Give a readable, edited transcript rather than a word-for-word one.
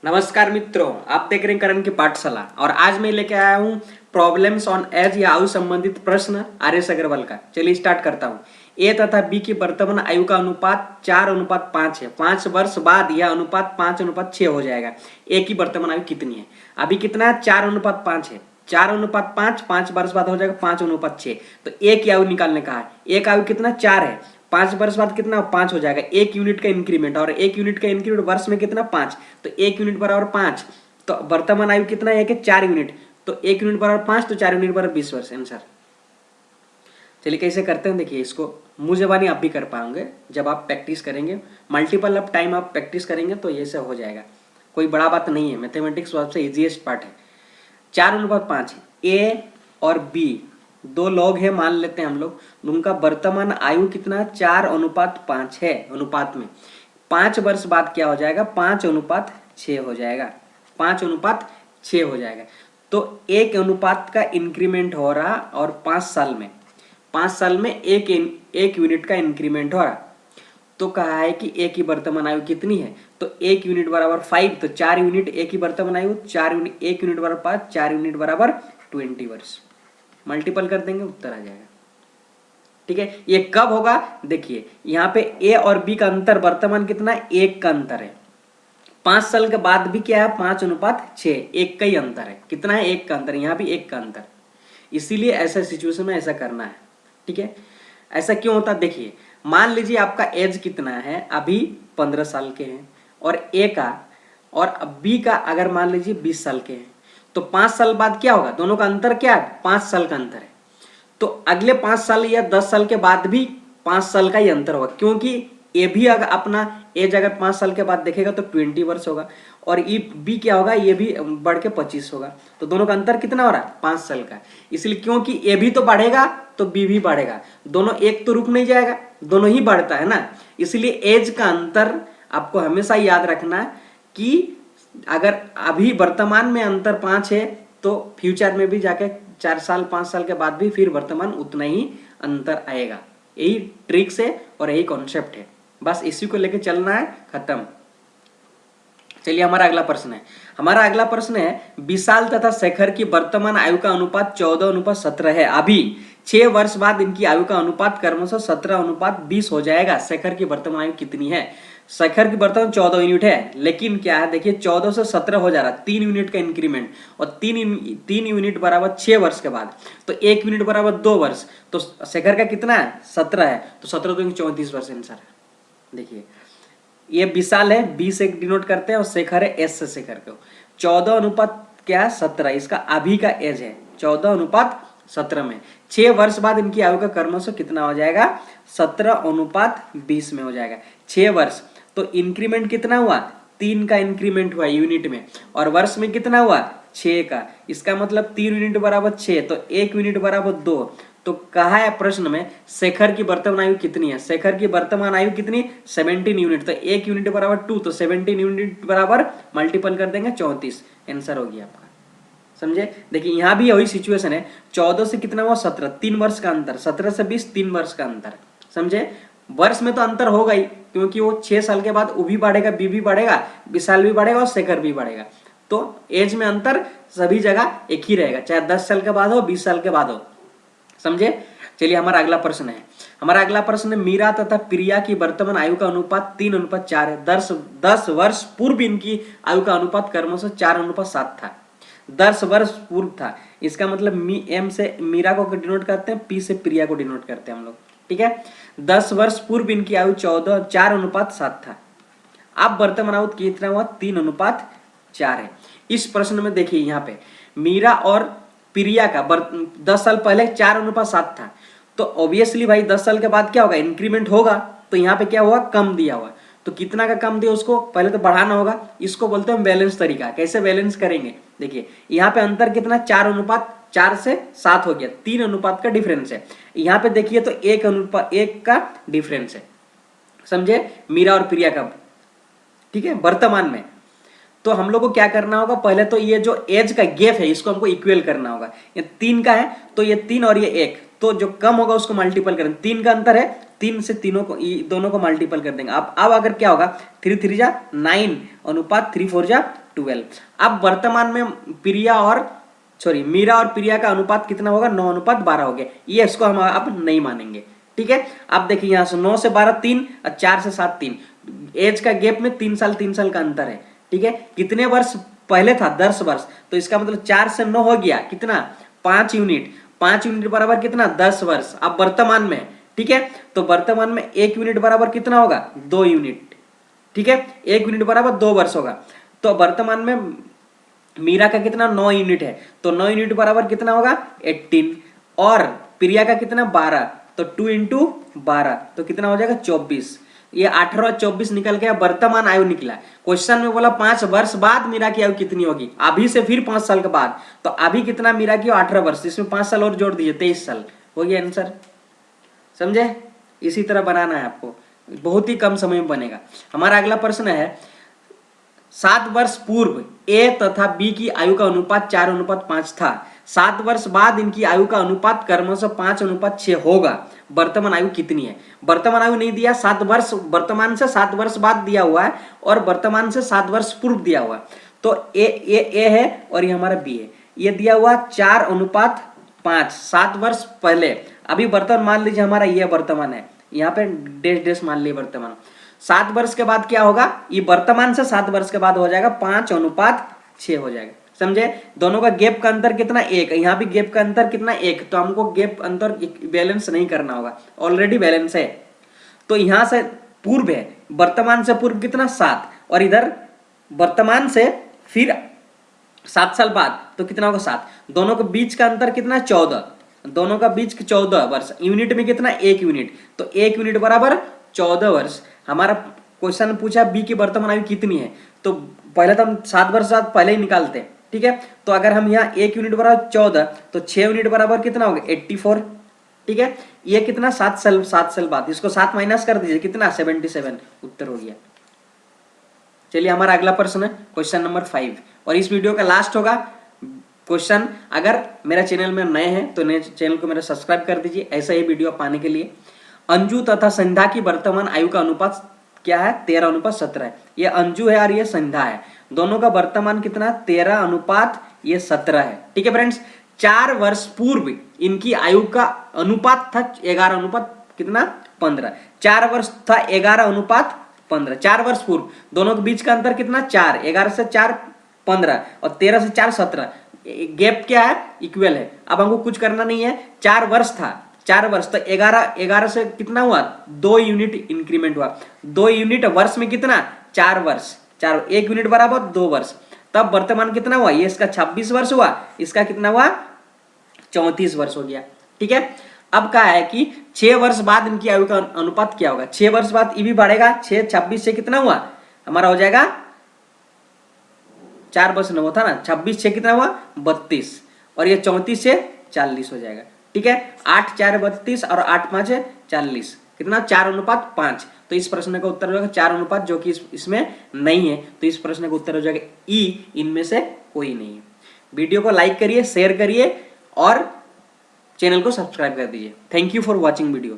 नमस्कार मित्रों, आप देख रहे हैं करण की पाठशाला और आज मैं लेके आया हूँ प्रॉब्लम्स ऑन एज या आयु संबंधित प्रश्न आर.एस. अग्रवाल का। चलिए स्टार्ट करता हूँ। ए तथा बी की वर्तमान आयु का अनुपात 4:5 है। 5 वर्ष बाद यह अनुपात 5:6 हो जाएगा। ए की वर्तमान आयु कितनी है? अभी कितना है? 4:5 है। 4:5 5 वर्ष बाद हो जाएगा 5:6। तो ए की आयु निकालने का है। ए का आयु कितना? 4 है। 5 वर्ष बाद कितना? 5 हो जाएगा। 1 यूनिट का इंक्रीमेंट, और 1 यूनिट का इंक्रीमेंट वर्ष में कितना? 5। तो 1 यूनिट बराबर 5। तो वर्तमान आयु कितना है? 4 यूनिट। तो 1 यूनिट बराबर 5, तो 4 यूनिट बराबर 20 वर्ष आंसर। चलिए कैसे करते हैं देखिए इसको। मुंह जबानी आप भी कर पाओगे जब आप प्रैक्टिस करेंगे। मल्टीपल ऑफ टाइम आप प्रैक्टिस करेंगे तो ये सब हो जाएगा। कोई बड़ा बात नहीं है। मैथमेटिक्स सबसे इजीएस्ट पार्ट है। 4:5 है। ए और बी दो लोग हैं मान लेते हैं हम लोग। उनका वर्तमान आयु कितना? 4:5 है। अनुपात में 5 वर्ष बाद क्या हो जाएगा? 5:6 हो जाएगा। 5:6 हो जाएगा। तो 1 अनुपात का इंक्रीमेंट हो रहा और 5 साल में एक यूनिट का इंक्रीमेंट हो रहा। तो कहा है कि ए की वर्तमान आयु कितनी है? तो 1 यूनिट बराबर 5। तो 4 यूनिट ए की वर्तमान आयु 4 यूनिट। 1 यूनिट बराबर 5, 4 यूनिट बराबर 20 वर्ष। मल्टीपल कर देंगे उत्तर आ जाएगा। ठीक है, ये कब होगा? देखिए यहाँ पे ए और बी का अंतर वर्तमान कितना? 1 का अंतर है। 5 साल के बाद भी क्या है? 5:6। 1 का ही अंतर है। कितना है? 1 का अंतर। यहाँ भी 1 का अंतर। इसीलिए ऐसा सिचुएशन में ऐसा करना है। ठीक है, ऐसा क्यों होता? देखिए मान लीजिए आपका एज कितना है? अभी 15 साल के हैं, और ए का और बी का अगर मान लीजिए 20 साल के हैं, तो 5 साल बाद क्या होगा? दोनों का अंतर क्या है? 5 साल का अंतर है। तो अगले 5 साल या 10 साल के बाद भी 5 साल का ही अंतर होगा, क्योंकि ए भी अगर अपना एज अगर 5 साल के बाद देखेगा तो 20 वर्ष होगा, और ई बी क्या होगा? ये भी बढ़ के 25 होगा। तो दोनों का अंतर कितना हो रहा है? 5 साल का। इसलिए क्योंकि ए भी तो बढ़ेगा तो बी भी बढ़ेगा, दोनों एक तो रुक नहीं जाएगा, दोनों ही बढ़ता है ना। इसलिए एज का अंतर आपको हमेशा याद रखना कि अगर अभी वर्तमान में अंतर 5 है तो फ्यूचर में भी जाके 4 साल 5 साल के बाद भी फिर वर्तमान उतना ही अंतर आएगा। यही ट्रिक्स है और यही कॉन्सेप्ट है। बस इसी को लेके चलना है, खत्म। चलिए हमारा अगला प्रश्न है। हमारा अगला प्रश्न है, विशाल तथा शेखर की वर्तमान आयु का अनुपात 14:17 है। अभी 6 वर्ष बाद इनकी आयु का अनुपात क्रमशः 17:20 हो जाएगा। शेखर की वर्तमान आयु कितनी है? शेखर की वर्तमान 14 यूनिट है, लेकिन क्या है देखिए 14 से 17 हो जा रहा है। 3 यूनिट का इंक्रीमेंट, और 3 यूनिट बराबर 6 वर्ष के बाद, तो 1 यूनिट बराबर 2 वर्ष। तो शेखर का कितना है? 17 है। तो 17 तो 34 वर्ष आंसर है। देखिए ये विशाल है, बी से डिनोट करते हैं, और शेखर है, एस से शेखर को। 14 क्या है? 17। इसका अभी का एज है 14:17 में। 6 वर्ष बाद इनकी आयु का क्रमशः कितना हो जाएगा? 17:20 में हो जाएगा। 6 वर्ष तो इंक्रीमेंट कितना हुआ? 3 का इंक्रीमेंट हुआ यूनिट में, और वर्ष में कितना हुआ? 6 का। इसका मतलब 3 यूनिट बराबर 6, तो 1 यूनिट बराबर 2। तो कहा है प्रश्न में शेखर की वर्तमान आयु कितनी है? शेखर की वर्तमान आयु कितनी? 17 यूनिट। तो 1 यूनिट बराबर 2, तो 17 यूनिट बराबर मल्टीपल कर देंगे 34। आंसर हो गया आपका। समझे? देखिए यहाँ भी वही सिचुएशन है। 14 से कितना हुआ? 17। 3 वर्ष का अंतर। 17 से 20, 3 वर्ष का अंतर। समझे? वर्ष में तो अंतर होगा ही, क्योंकि वो 6 साल के बाद वो भी बढ़ेगा, बी भी बढ़ेगा, विशाल भी बढ़ेगा और शेखर भी बढ़ेगा। तो एज में अंतर सभी जगह एक ही रहेगा, चाहे 10 साल के बाद हो, 20 साल के बाद हो। समझे? चलिए हमारा अगला प्रश्न है। हमारा अगला प्रश्न है, मीरा तथा प्रिया की वर्तमान आयु का अनुपात 3:4 है। 10 वर्ष पूर्व इनकी आयु का अनुपात क्रमशः 4:7 था। 10 वर्ष पूर्व था। इसका मतलब एम से मीरा को डिनोट करते हैं, पी से प्रिया को डिनोट करते हैं हम लोग। ठीक है, 10 वर्ष पूर्व इनकी आयु 4:7 था। अब वर्तमान आयु कितना हुआ? 3:4 है। इस प्रश्न में देखिए यहाँ पे मीरा और प्रिया का 10 साल पहले 4:7 था। तो ऑब्वियसली भाई 10 साल के बाद क्या होगा? इंक्रीमेंट होगा। तो यहाँ पे क्या हुआ? कम दिया हुआ। तो कितना का कम दिया? उसको पहले तो बढ़ाना होगा। इसको बोलते हैं बैलेंस तरीका। कैसे बैलेंस करेंगे? देखिए यहाँ पे अंतर कितना? 4:4 से 7 हो गया। 3 अनुपात का डिफरेंस है। यहाँ पे देखिए तो 1 का डिफरेंस है। समझे? मीरा और प्रिया का। ठीक है, वर्तमान में। तो हम लोग को क्या करना होगा? पहले तो ये जो एज का गैप है इसको हमको इक्वल करना होगा। ये 3 का है तो ये 3 और ये 1, तो जो कम होगा उसको मल्टीपल करें। 3 का अंतर है 3 से दोनों को मल्टीपल कर देंगे। अब अगर क्या होगा, 3 3 जा 9 अनुपात 3 4 जा 12। अब वर्तमान में मीरा और प्रिया का अनुपात कितना होगा, 9 अनुपात 12 हो गया। ये इसको हम अब नहीं मानेंगे, ठीक है। अब देखिए यहाँ से 9 से 12 3 और 4 से 7 3, एज का गैप में 3 साल का अंतर है, ठीक है। कितने वर्ष पहले था, 10 वर्ष, तो इसका मतलब 4 से 9 हो गया कितना, 5 यूनिट। 5 यूनिट बराबर कितना, 10 वर्ष। अब वर्तमान में, ठीक है, तो वर्तमान में 1 यूनिट बराबर कितना होगा, 2 यूनिट, ठीक है। 1 यूनिट बराबर 2 वर्ष होगा। तो वर्तमान में मीरा का कितना, 9 यूनिट है, तो 9 यूनिट बराबर कितना होगा, 18। और प्रिया का कितना, 12, तो 2 इंटू 12 तो कितना हो जाएगा, 24। ये 18 और 24 निकल गया, वर्तमान आयु निकला। क्वेश्चन में बोला 5 वर्ष बाद मीरा की आयु कितनी होगी, अभी से फिर 5 साल के बाद। तो अभी कितना मीरा की, 18 वर्ष, इसमें 5 साल और जोड़ दीजिए, 23 साल हो गया आंसर। समझे, इसी तरह बनाना है आपको, बहुत ही कम समय में बनेगा। हमारा अगला प्रश्न है, 7 वर्ष पूर्व ए तथा बी की आयु का अनुपात 4:5 था। 7 वर्ष बाद इनकी आयु का अनुपात क्रमशः 5:6 होगा। वर्तमान आयु कितनी है। वर्तमान आयु नहीं दिया, 7 वर्ष वर्तमान से 7 वर्ष बाद दिया हुआ है और वर्तमान से 7 वर्ष पूर्व दिया हुआ है। तो ए है और ये हमारा बी है। ये दिया हुआ 4:5, 7 वर्ष पहले। अभी वर्तमान मान लीजिए हमारा ये वर्तमान है, यहाँ पे डैश डैश मान लीजिए वर्तमान। 7 वर्ष के बाद क्या होगा, ये वर्तमान से 7 वर्ष के बाद हो जाएगा 5:6 हो जाएगा। समझे, दोनों का गैप का अंतर कितना, 1। यहाँ भी गैप का अंतर कितना, 1। तो हमको गैप अंतर बैलेंस नहीं करना होगा, ऑलरेडी बैलेंस है। तो यहाँ से पूर्व है, वर्तमान से पूर्व कितना, 7, और इधर वर्तमान से फिर 7 साल बाद तो कितना होगा, 7। दोनों के बीच का अंतर कितना, 14। दोनों का बीच 14 वर्ष। यूनिट में कितना, 1 यूनिट, तो 1 यूनिट बराबर 14 वर्ष। हमारा क्वेश्चन पूछा बी की वर्तमान आयु कितनी है, तो पहले तो हम 7 वर्ष बाद पहले ही निकालते हैं, ठीक है। तो अगर हम यहाँ 1 यूनिट बराबर 14, तो 6 यूनिट बराबर कितना होगा, 84, ठीक है। ये कितना, 7 साल बाद, इसको 7 माइनस कर दीजिए, कितना, 77 उत्तर हो गया। चलिए हमारा अगला प्रश्न है क्वेश्चन नंबर 5, और इस वीडियो का लास्ट होगा क्वेश्चन। अगर मेरा चैनल में नए हैं तो नए चैनल को मेरा सब्सक्राइब कर दीजिए ऐसा ही वीडियो पाने के लिए। अंजू तथा संध्या की वर्तमान आयु का अनुपात क्या है, 13:17 है। ये अंजू है और ये संध्या है, दोनों का वर्तमान कितना, 13:17 है, ठीक है फ्रेंड्स। 4 वर्ष पूर्व इनकी आयु का अनुपात था 11:15। 4 वर्ष था 11:15। 4 वर्ष पूर्व, दोनों के बीच का अंतर कितना, 4। 11 से 4 15 और 13 से 4 17। गैप क्या है, इक्वल है। अब हमको कुछ करना नहीं है, 4 वर्ष था, 4 वर्ष तो 11 से कितना हुआ, 2 यूनिट इंक्रीमेंट हुआ। 2 यूनिट वर्ष में कितना, 4 वर्ष, 1 यूनिट बराबर 2 वर्ष। तब वर्तमान कितना हुआ, ये इसका 26 वर्ष हुआ, इसका कितना हुआ, 34 वर्ष हो गया, ठीक है। अब क्या है कि 6 वर्ष बाद इनकी आयु का अनुपात क्या होगा। 6 वर्ष बाद ये भी बढ़ेगा, 6 26 से कितना हुआ, हमारा हो जाएगा 4 वर्ष न था ना, 26 से कितना हुआ, 32, और ये 34 से 40 हो जाएगा, ठीक है। 8 4 32 और 8 5 40, कितना, 4:5। तो इस प्रश्न का उत्तर हो जाएगा 4:5, जो कि इसमें नहीं है। तो इस प्रश्न का उत्तर हो जाएगा ई, इनमें से कोई नहीं है। वीडियो को लाइक करिए, शेयर करिए और चैनल को सब्सक्राइब कर दीजिए। Thank you for watching video.